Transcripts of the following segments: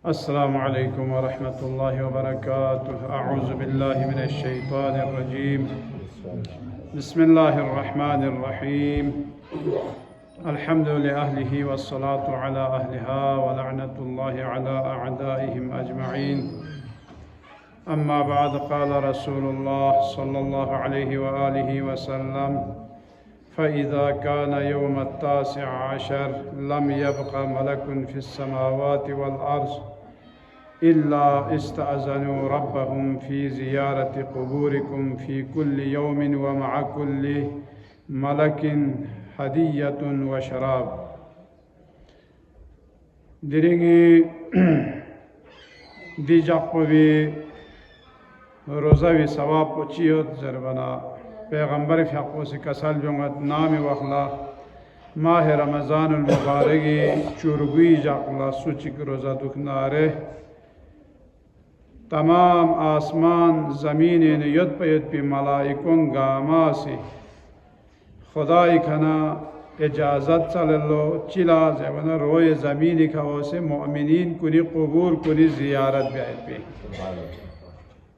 अस्सलामु अलैकुम वरहमतुल्लाहि वबरकातुहु। अऊज़ु बिल्लाहि मिनश शैतानिर रजीम। बिस्मिल्लाहिर रहमानिर रहीम। अल्हम्दु लिअहलिहि वस्सलातु अला अहलिहा व लअनतुल्लाहि अला अअदाइहिम अजमईन। अम्मा बाद क़ाल रसूलुल्लाह सल्लल्लाहु अलैहि व आलिहि वसल्लम फ़इज़ा कान यौम अत्तासिअ अशर लम यब्क़ मलकुन फ़िस्समावाति वल अर्ज़ इल्ला इस्तअज़नु रब्बहुम फ़ी ज़ियारति क़ुबूरिकुम फ़ी कुल्लि यौमिन व मअ कुल्लि मलकिन हदिय्यतुन व शराब। दिरिंगी दिजाक़वी रोज़ावी सवाब पोचियोत ज़रबना पैगम्बर फ़ियाक़ो से कसल जोंगत नाम वखला माह रमज़ानुल मुबारकी चुरगुई जाक़ला सुचिक रोज़ा दुखनारे तमाम आसमान ज़मीन युद पयुद पी मलाइकों गामा से खुदाई खना इजाज़त चलो चिला ज़बना रोए ज़मीन खाओ से मोमिनीन कुनी क़ुबूर कुनी ज़ियारत बैठ पे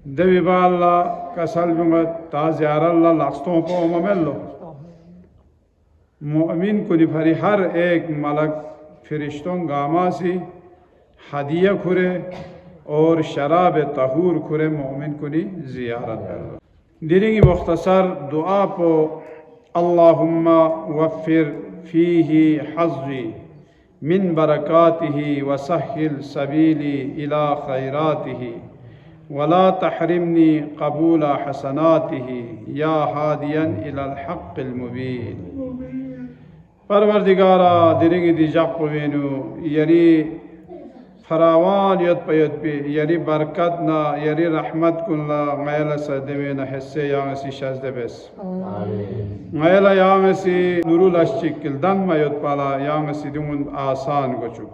दविबाला कसल जुंगत ता ज़ियारल्ला लास्तों को ममेल्लो मोमिन कुनी भरी हर एक मलक फरिश्तों गामा से हदिया खुरे और शराब तहूर खुरे मोमिन कुनी ज़ियारत करो। दिरिंगी मुख्तसर दुआ पो अल्लाहुम्मा वफ़िर फ़ीही हज़्ज़ी मिन बरकातिही वसहिल सबीली इला खैरातिही वला तहरिमनी क़बूल हसनातिही या हादियन इलल हक़्क़िल मुबीन। परवरदिगारा दिरिंगी दिजाक़वेनु यरी फरावान युद पयुद पे यरी बरकत ना यरी रहमत कुल्ला गैला सदवे न हिस्से यांगसी शज़दे बेस गैला यांगसी नूरुल अश्चिकिल दन मयुद पाला यांगसी दुमुन आसान गोचुक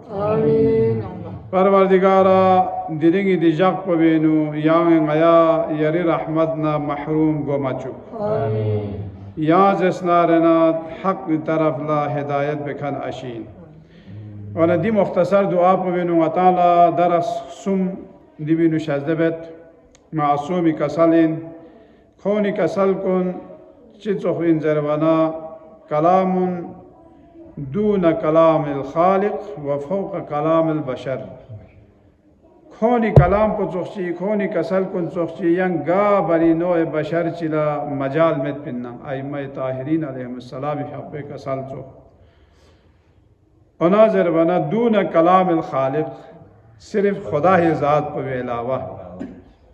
परवरदिगारा दिरिंगी दिजाक पवेनु यांग गया यरी रहमत ना महरूम गोमाचुक या जसनारना हक तरफ ला हिदायत बेखन अशीन वाला दी मुख्तसर दुआ पवेनु अताला दरस सुम दिबिनु शज़दबत मासूमी कसलिन खोनी कसल कुन चिचोखिन ज़रवाना कलामुन दून कलामिल खालिक व फ़ौक़ कलामिल बशर खोनी कलाम को चोखची खोनी कसल कुन चोखची यंग गा बरी नोए बशर चिला मजाल में पिन्ना आइम्मा ताहिरीन अलैहिमुस्सलाम हक़्क़े कसल चोख अनाज़र बना दून कलाम खालिक सिर्फ खुदा ही ज़ात पर अलावा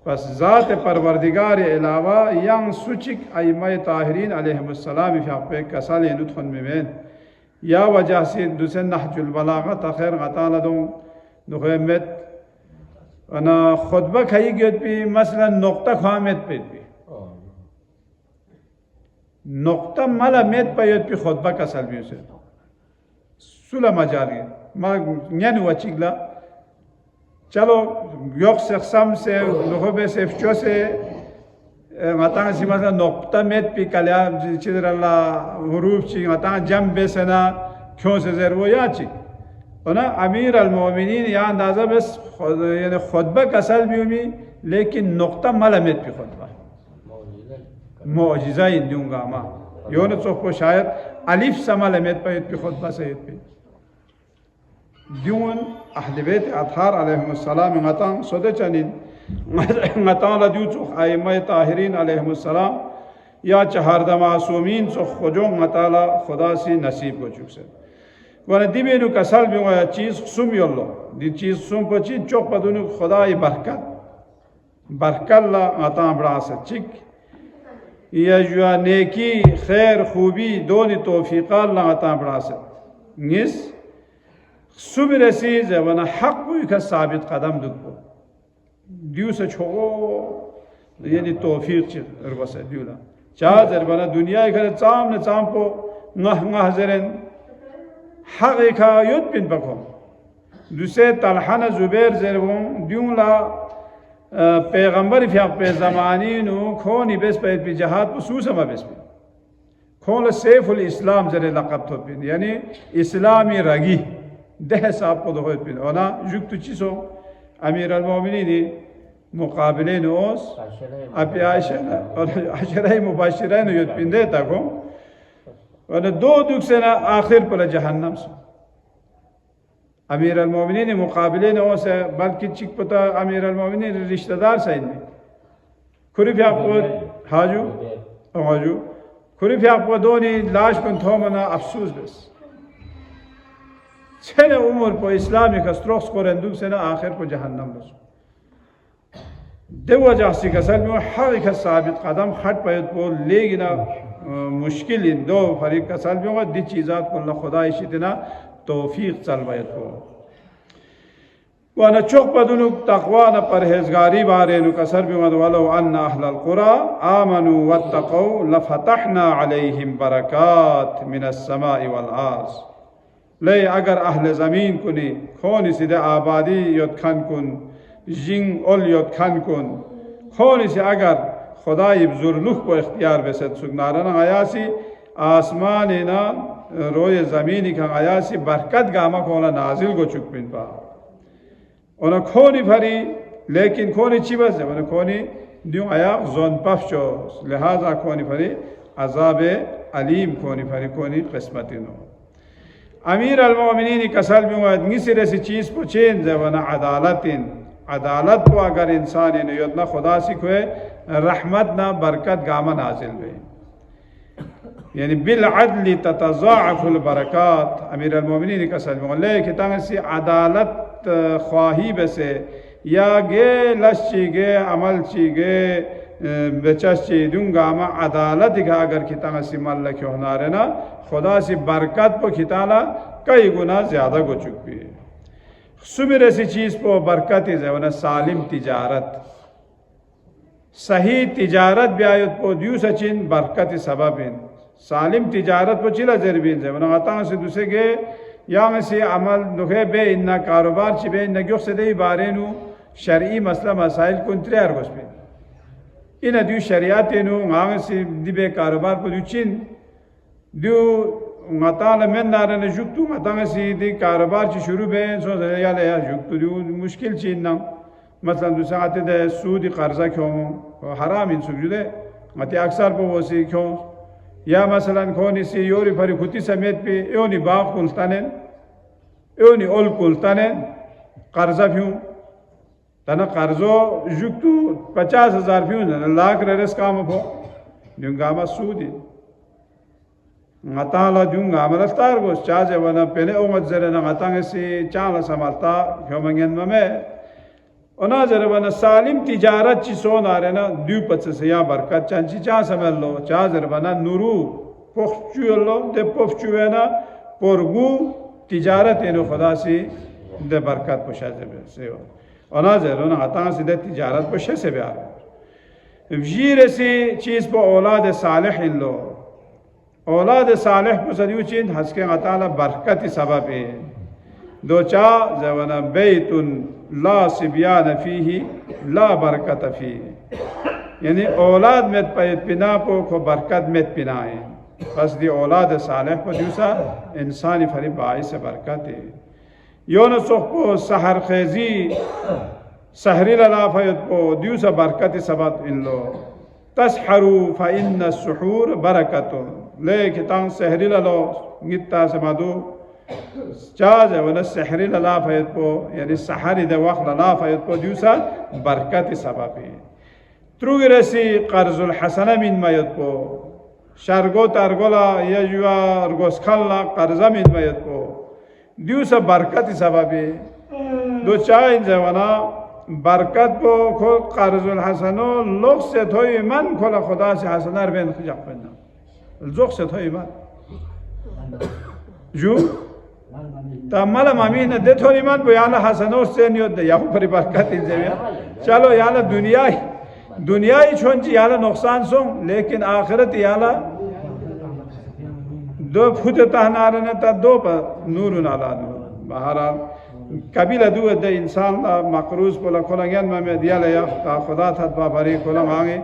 बस ज़ात परवरदिगार अलावा यंग सुचिक आइम्मा ताहिरीन अलैहिमुस्सलाम हक़्क़े कसल नुतखन में या वजह से दुसन नहजुल बलागा तख़ैर गताला दूँ दुखमेत अना खुतबा खाई गयत भी मसलन नुक्ता खामेत पे नुक्ता मला मेत पयत भी खुतबा कसल भी उसे सुला मजारी माँ न्यान वचिगला चलो योग सेक्सम से लोगों से फ्चो से गतांग सिमसा नुक्ता मेत पी कल्या चिदरला हुरूफ ची गतांग जम बेसना क्यों से ज़र वो या ची और ना अमीर अल-मोमिनीन या अंदाज़ा बस यानी खुतबा कसल भी हुई लेकिन नुक्ता मला मेत पी खुतबा मौजिज़ा इन दूँगा माँ यों चौक को शायद अलिफ समल मेत पी खुतबा से पे दून अहले बैत अत्हार अलैहिमुस्सलाम गतां सोदे चनिन गतां लदू चौक आइम्मा ताहिरीन अलैहिमुस्सलाम या चहारदा मासूमीन चौक खुजों गताला खुदा से नसीब को चुक से वाला दिबेनु कसल भी वाला चीज़ सुम योल्लो दी चीज़ सुम पची चौक पदुनु खुदाई बरकत बरकत ला गतां बड़ा से चिक या जुआ नेकी खैर खूबी दोनी तौफीक़ा ला गतां बड़ा से निस सुबह रसीज वना हक कोई का साबित कदम दुखो दियो से छोड़ो यानी तौफीक च रबस दियोला चाह जरबना दुनिया के चाम ने चाम को ngah जरन हक का युद्ध पिन बको दूसरे तलहन जुबैर जरबों दियोला पैगंबर फ़ियाक़ पे ज़मानी नु खोनी बेस पे जहाद पसूस हम बेस पे खोल सैफुल इस्लाम जरे लक़ब तो पिन यानी इस्लामी रगी देह साहब को दोहत पिन और ना जुक तो चीज़ों امیر المؤمنین مقابله نوس ابی عائشہ اور عشرہ مبشرین یود پنده تکو و دو دوکسنا آخر پر جهنم سو امیر المؤمنین مقابله نوس بلکه چیک پتا امیر المؤمنین رشتہ دار سین میں کری پی حاجو کری پی دونی لاش کن تومنا افسوس بس سنه عمر پو اسلامی کستروخ سکورندوک سنه آخر پو جهنم بس دو وجہ سے کسل میں ہر ایک ثابت قدم ہٹ پیت پو لیکن مشکل ان دو فریق کسل میں دی چیزات کو اللہ خدا اشتنا توفیق چل بیت پو وانا چوک پدنو تقوانا پرہیزگاری بارے نو کسر بھی ولو ان اہل القرى آمنوا واتقوا لفتحنا علیہم برکات من السماء والارض لے اگر اہل زمین کنی خونی سیدھے آبادی یود کھن کن جنگ اول یود کھن کن خونی سے اگر خدای بزرلوخ کو اختیار بسد سکنارنا آیاسی آسمانینا روی زمینی کھن آیاسی برکت گاما کونا نازل کو چک پین پا اونا کھونی بھری لیکن کھونی چی بس ہے اونا کھونی دیوں آیا زون پف چو لہذا کھونی بھری عذاب علیم کھونی بھری کھونی قسمتی نو امیر المؤمنین کسل بھی ہوئے نگی سرے سی چیز پو چین زیونا عدالت پو اگر انسانی نیوتنا خدا سکھوئے رحمت نا برکت گاما نازل ہوئے یعنی بالعدل تتضاعف البرکات امیر المؤمنین کسل بھی ہوئے لیکن تانگ سی عدالت خواہی بسے یا گے لش چی گے عمل چی گے بچس چی دونگا ما عدالت کا اگر کتانا سی مل کیوں ہونا رہنا خدا سی برکت پو کتانا کئی گنا زیادہ کو چک بھی ہے سمیر ایسی چیز پو برکت ہے سالم تجارت صحیح تجارت بیایت پو دیو سچین برکت سبب ہیں سالم تجارت پو چلا ضربین ہے غطاں سے دوسرے گے یا سے عمل نخے بے انہا کاروبار چی بے انہا گیوخ سے دی بارینو شرعی مسئلہ مسائل کنتری ارگوش بے انہا دیو شریعتینو غاں سے دی بے کاروبار پو دیو چین دیو غطاں من نارن جکتو غطاں سے دی کاروبار چی شروع بے سو یا لیا جکتو دیو مشکل چین نا مثلا دو ساعت دے سودی قرضہ کیوں حرام ان سکجو دے غطی اکثر پو وسی کیوں یا مثلا کونی سی یوری پھری خودی سمیت پی ایونی باغ کلتانین ایونی اول کلتانین قرضہ پیوں تانا قرضو جکتو 50,000 پیوں لاکھ رس کام پو دیونگا ما سودی غطالا دیونگا ما رفتار گوش چاہزے وانا پہلے اومد زرنا غطانگ سی چاہلا سمالتا کیوں منگین ممے اونا ذرا وانا سالم تجارت چی سون آرہنا دیو پچھ سے یا برکت چانچی چاہ سمال لو چاہ ذرا وانا نورو پخچوی اللہ دے پخچوی نا پرگو تجارت اینو خدا سی دے برکت پشا سے اونا ذرا وانا غطان سی دے تجارت پشا سے بیار وجیر سی چیز پا اولاد صالح ان لو اولاد صالح پسا دیو چین حسکے غطالا برکتی سبب ہے دو چاہ زوانا بیتن لا سبیان فیہ لا برکت فیہ یعنی اولاد میت پیت پنا پو کو برکت میت پنائیں بس دی اولاد صالح پو دیوسا انسانی فری باعث برکت ہے یون سخ پو سحر خیزی سحری للافیت پو دیوسا برکت سبت ان لو تسحرو فإن السحور برکتو لیکتان سحری للو گتا سمدو چاز ہے ونہ سحری للافیت پو یعنی سحری دے وقت للافیت پو دیوسا برکت سبب ہے تروگی رسی قرض الحسن من میت پو شرگو ترگولا یجوا ارگوس کھلنا قرضہ من میت پو دیوسا برکت سبب ہے دو چاہین سے ونہ برکت پو کھو قرض الحسنو لوگ سے تھوئی من کھولا خدا سے حسنار بین خجاق پہنا لوگ سے تھوئی من جو تا مالا مامین دے تھوڑی من پو یالا حسنور سے نیوت دے یاہو پری برکت انزیویا چلو یالا دنیای چھونچی یالا نقصان سوں لیکن آخرت یالا دو پھوت تہنارن تا دو پا نورن علا نور بہرحال قبیل دو دے انسان مقروض پولا کھولنگین میں دیالا یا خدا تھا با بری کھولنگ آنگی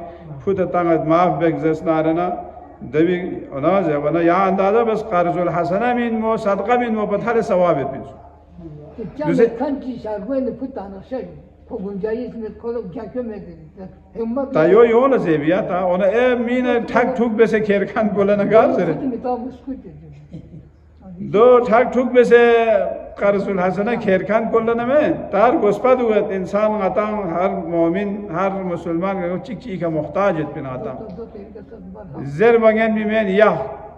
پھوت تانگت معاف بگزس نارنا دوی اناز ہے ونا یا اندازہ بس قرض الحسنہ من مو صدقہ من مو بطھر ثواب پیسو दूसरे तायो यो ना जेबिया था और मीन ठग ठुक बेसे खेर खान बोला ना गार से दो ठग ठुक बेसे कर्जुल हसना खेर खान बोला ना में तार गोस्पा दुआ इंसान आता हर मोमिन हर मुसलमान का चिक चिक का मुख्ताज है पिन आता ज़र बगैन भी में या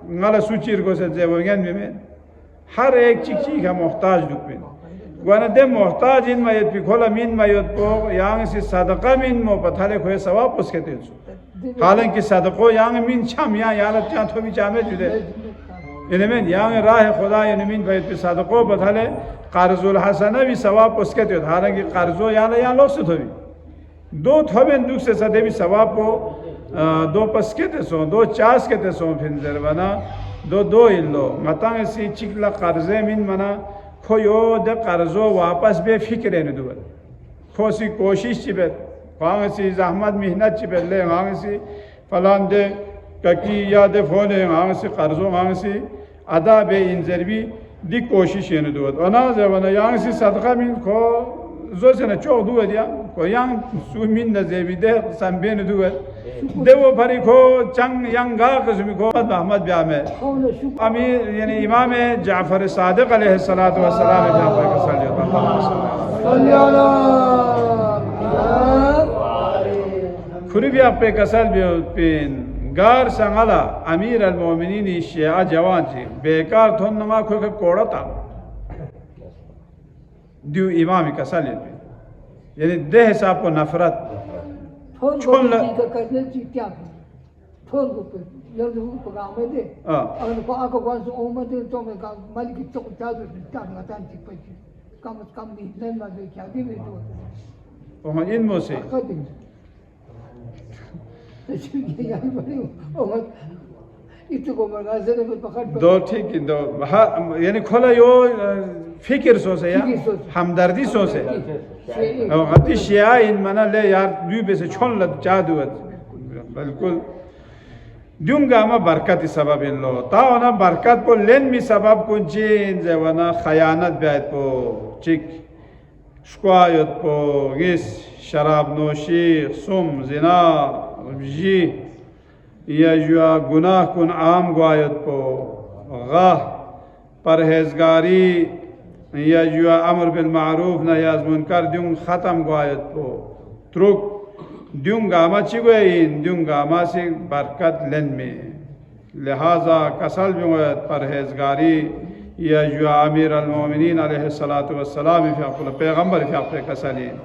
ngala suchir ko se jevogen bimen har ek chikchi ka muhtaj dukmen wana de muhtaj in mayet bi khola min mayot po yang si sadaqa min mo pathale khoe sawab uske tensu halanki sadaqo yang min cham ya yalat ya thobi chame jude enemen yang rah khuda yani min bayet bi sadaqo pathale qarzul hasana bi sawab uske te halanki qarzo yala ya lo se thobi do thoben duk se sade bi sawab po दो पस के ते सो दो चास के ते सो फिर जरबना दो इल्लो मतंग सी चिकला कर्जे मिन मना खोयो दे कर्जो वापस बे फिक्र ने दुबर खोसी कोशिश चिबे वांग सी जहमत मेहनत चिबे ले वांग सी फलान दे ककी या दे फोने वांग सी कर्जो वांग सी अदा बे इंजरबी दी कोशिश ने दुबर अना जरबना यांग सी सदका मिन को जो से न चो दुबर या को यांग सुमिन न जेबी दे संबे ने दुबर देवो भरी को चंग यंगा कसमी को अहमद ब्या में अमीर यानी इमाम जाफर सादिक अलैहिस्सलातु वस्सलाम जाफर का सल्लल्लाहु खुरी भी आप पे कसल भी पिन गार संगला अमीर अल मोमिनीन शिया जवान जी बेकार थोन नमा को कोड़ा था दो इमाम कसल यानी देह साहब को नफरत छोड़ ल करने की क्या छोड़ को जब वो प्रोग्राम में दे अगर को आको कौन से उम्र दे तो मैं काम मालिक की तो चादर चादर लगाता है पैसे कम नहीं नहीं ना दे क्या दे तो वो इन मो से इतो को मगा से ने पकड़ दो ठीक दो यानी खोला यो फिक्र सोचे या हमदर्दी सोचे और अति शिया इन मना ले यार दूबे से छोड़ लग जादू बिल्कुल दूंगा मैं बरकत सबब इन लो ताओ ना बरकत को लेन मी सबब को जीन जवाना खयानत बैठ को चिक स्क्वायत को गिस शराब नोशी सुम जिना जी या जुआ गुनाह कुन आम ग्वायत को गाह परहेजगारी या जुआ अमर बिल मारूफ न याज मुनकर दूं ख़त्म ग्वायत को त्रुक दूं गामा चिगोइन दूं गामा से बरकत लेन में लिहाजा कसल बिगोयत परहेजगारी या जुआ अमीर अल मोमिनीन अलैहिस्सलातु वस्सलाम फ़िअक़ुल पैगंबर फ़िअक़ुल कसलीन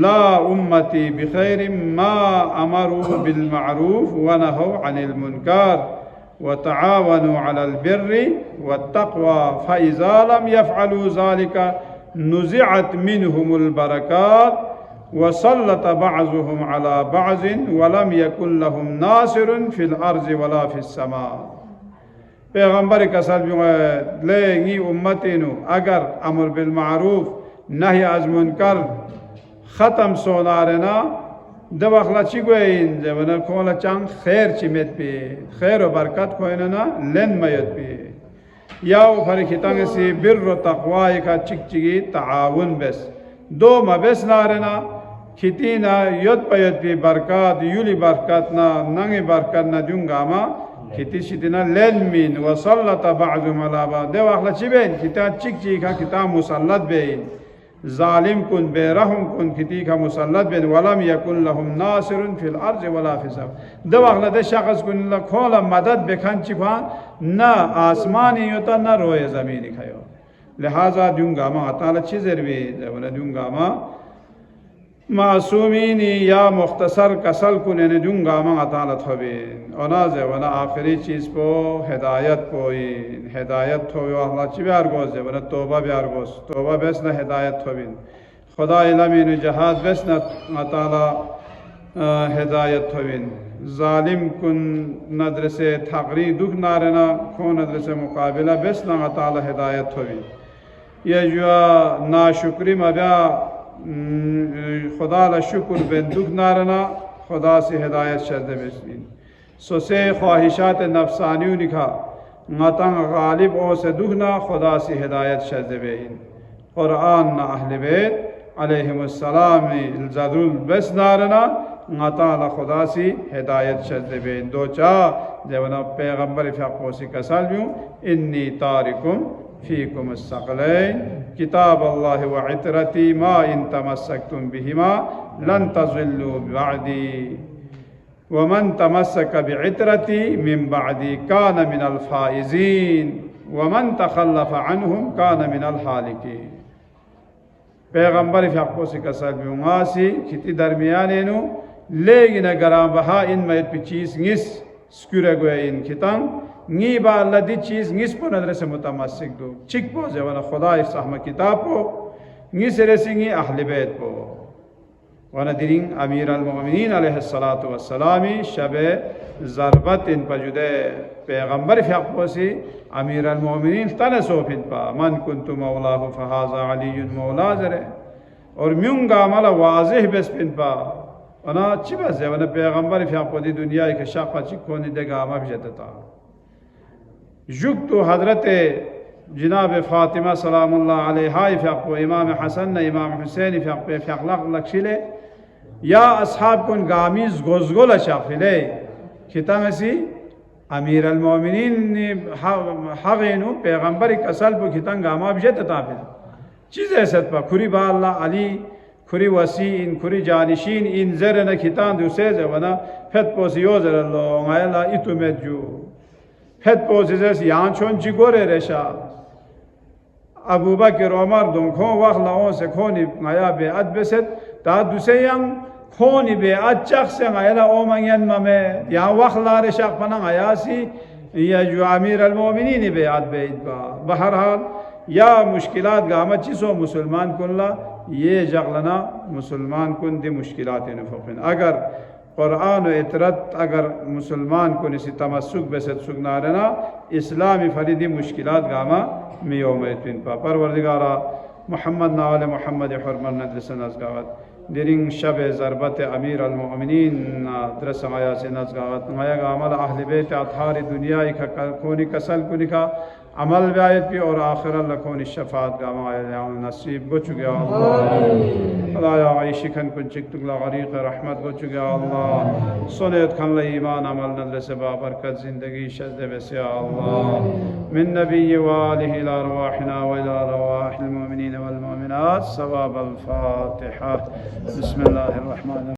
ला उम्मती बिखैर मा अमरू बिल मारूफ व नहू अनिल मुनकर व तआवनु अलल बिर्रि व तक़वा फ़इज़ा लम यफ़अलू ज़ालिका नुज़िअत मिनहुमुल बरकात व सल्लत बअज़ुहुम अला बअज़िन व लम यकुन लहुम नासिरुन फ़िल अर्ज़ि वला फ़िस समा पैगंबर कसल लेंगी उम्मतीनु अगर अमर बिल मारूफ नही अज़ मुनकर ख़त्म सोनारना दवखला चिगोइन जवना कोला चांग खैर चिमेत पे खैर व बरकत कोइना ना लेन मयत पे याओ फरिखितांग से बिर्र तक़वा का चिकचिगी ताउन बस दो मबस नारना खितीना यद पयत पे बरकत युली बरकत ना नंगे बरकत ना दूंगामा खिती शिtina लेन मिन व सल्लत बअज़ुहुम अला बअज़ दवखला चिबेन खिता चिकचिगी का खिता मुसल्लत बेइन जालिम कुन बेरहम कुन खिती का मुसल्लत बिन वलम यकुन लहुम नासिरुन फिल अर्ज़ वला फिस समा दवखला दे शख्स कुन ला खोला मदद बेखन चिफा ना आसमानी होता ना रोए ज़मीनी खायो लिहाजा दूंगा मा ताला चीज़र भी जवना दूंगा मा मासूमीनी या मुख्तसर कसल कुने ने दूंगा मा ताला थबे ओना जवना आखिरी चीज़ को हिदायत पोई हिदायत थोयो अल्लाह चिबार गोस जवना तौबा बियार गोस तौबा बेस ना हिदायत थोबिन खुदा इलामीन जहाद बेस ना ताला हिदायत थोबिन जालिम कुन नदर से थकरी दुख नारना खो नदर से मुकाबला बेस ना ताला हिदायत थोबिन ये जुआ नाशुक्री मब्या खुदा ला शुक्र बिन दुख नारना खुदा से हिदायत शर्द बेसबिन सोसे ख्वाहिशात नफ्सानियों निखा मतंग गालिब ओ से दुखना खुदा से हिदायत Sharad बेइन Qur'an na ahli bayt अलैहिमुस्सलाम ज़रूर बस नारना ngataala khudasi hidayat shazde be docha jevana payghambar faqosi kasalbiu inni tarikum fiikum as-saqalain kitab Allah wa itrati ma in tamassaktum bihima lan tazillu ba'di wa man tamassaka bi'itrati min ba'di kana min al-faizin wa man takhallafa anhum kana min al-halikin पैगंबर फ़ाक़ोसी का सरबियुंगासी किती दरमियानेनु लेकिन अगरां बहा इन में पिचीस निस स्क्यूरे गोए इन कितां नी बाला दी चीज़ निस पर नजर से मुतमस्सिक दो चिक पो जवाना खुदा इस सहम किताब पो निस रेसिंगी अहले बैत पो वाना दिरिंग अमीर अल-मोमिनीन अलैहिस्सलातु वस्सलामी शबे ज़रबत इन पर जुदे पैगंबर फ़ाक़ोसी अमीर अल-मोमिनीन तने सोफिन पा मन कुन्तु मौलाहु फ़हाज़ा अलीयुन मौला ज़रे और म्यूंगा मला वाज़िह बेस्पिन पा वना चिबा से वना पैगंबर फ़ाक़ोदी दुनिया के शाक़ा चिकोनी देगा आमा भी जतता जुग तो हज़रत जनाब फ़ातिमा सलामुल्लाह अलैहा फ़ाक़ो इमाम हसन न इमाम हुसैन फ़ाक़ो फ़ाक़लाक़ लक्शिले या अस्हाब कुन गामीज़ गोज़गोला शाफ़िले खितांगसी अमीर अल-मोमिनीन ने हागेनु पैगंबर कसल पर खितांग गामा भी जतता फिर चीज़ ऐसा पा खुरी बाल्ला अली खुरी वसी इन खुरी जानिशीन इन ज़रे न खितां दूसरे ज़वना फेट पोसियो ज़रे लो गायला इतु में जो फेट पोसिज़ेस यहाँ चोन चिगोरे रेशा अबू बकर उमर दोनों वक्त लाओं से खोनी गाया बे अद बेसेट ता दूसरे यंग खोनी बे अच्छक से गायला ओमंगन में यहाँ वक्त लारे शाख पना गायासी या जो अमीर अल-मोमिनीन बे अद बे इत्बा बहरहाल या मुश्किलात गामा चीज़ो मुसलमान कुल्ला ये जगलना मुसलमान कुन दी मुश्किलात नफ़ुक़िन अगर क़ुरआन व इतरत अगर मुसलमान को निसी तमस्सुक बेसत सुगनारना इस्लामी फरीदी मुश्किलात गामा मियोमैतिन पा परवरदिगारा मोहम्मद नाले मोहम्मद हरमन नदरसन अज़गावत दिरिंग शब ज़रबत अमीर अल-मोमिनीन दरस आया से नज़गावत माया अमल अहले बैत अथारी दुनिया का कोनी कसल कुनी का अमल व्यायत भी और आखिर लखोनी शफात का माया नसीब हो चुके अल्लाह खुदाया आयशिखन कुन चिक्तुला गरीक़ रहमत हो चुके अल्लाह सुनेत खन ल ईमान अमल नदर से बाबरकत ज़िंदगी शज़्ज़े वैसे अल्लाह मिन नबी व आलिहि इला रवाहिना व इला रवाहिल मोमिनीन वल मोमिनात सवाब अल-फातिहा बिस्मिल्लाहिर रहमानिर